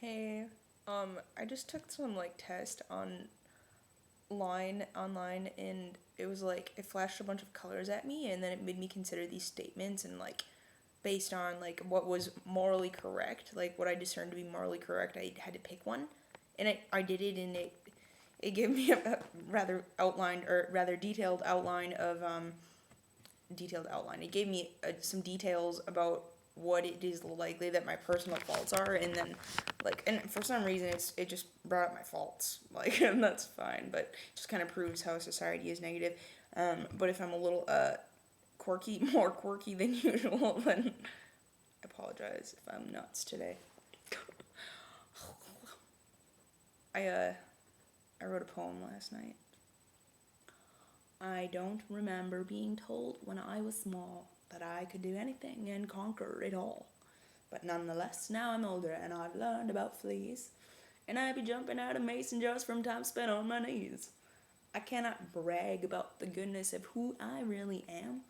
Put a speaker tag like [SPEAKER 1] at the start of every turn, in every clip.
[SPEAKER 1] Hey, I just took some test online, and it was it flashed a bunch of colors at me, and then it made me consider these statements, and based on what was morally correct, what I discerned to be morally correct, I had to pick one, and I did it, and it gave me a rather outlined or rather detailed outline. It gave me some details about what it is likely that my personal faults are, and then and for some reason it just brought up my faults, and that's fine, but it just kind of proves how society is negative. But if I'm a little quirky, more quirky than usual, then I apologize if I'm nuts today. I wrote a poem last night. I don't remember being told when I was small that I could do anything and conquer it all. But nonetheless, now I'm older and I've learned about fleas, and I be jumping out of mason jars from time spent on my knees. I cannot brag about the goodness of who I really am,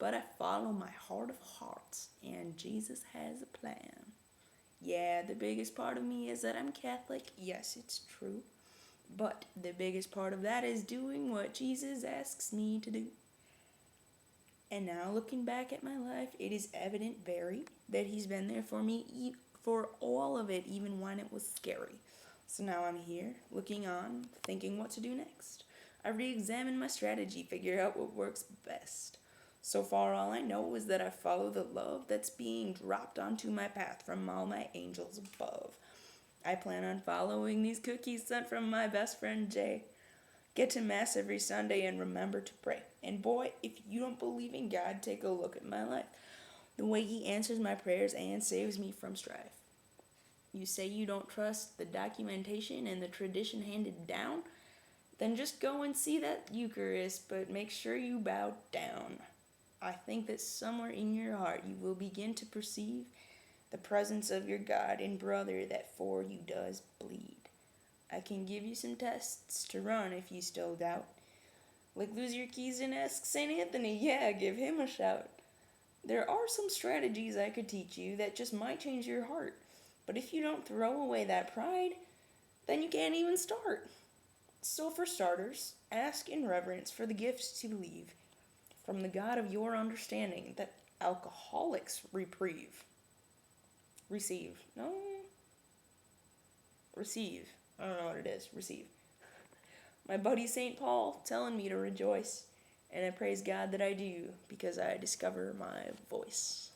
[SPEAKER 1] but I follow my heart of hearts, and Jesus has a plan. Yeah, the biggest part of me is that I'm Catholic. Yes, it's true. But the biggest part of that is doing what Jesus asks me to do. And now, looking back at my life, it is evident very that He's been there for me for all of it, even when it was scary. So now I'm here, looking on, thinking what to do next. I re examine my strategy, figure out what works best. So far, all I know is that I follow the love that's being dropped onto my path from all my angels above. I plan on following these cookies sent from my best friend Jay. Get to Mass every Sunday and remember to pray. And boy, if you don't believe in God, take a look at my life. The way He answers my prayers and saves me from strife. You say you don't trust the documentation and the tradition handed down? Then just go and see that Eucharist, but make sure you bow down. I think that somewhere in your heart you will begin to perceive the presence of your God and brother that for you does bleed. I can give you some tests to run if you still doubt. Lose your keys and ask St. Anthony, yeah, give him a shout. There are some strategies I could teach you that just might change your heart. But if you don't throw away that pride, then you can't even start. So for starters, ask in reverence for the gifts to believe from the God of your understanding that alcoholics receive. No? Receive. I don't know what it is. Receive. My buddy St. Paul telling me to rejoice, and I praise God that I do, because I discover my voice.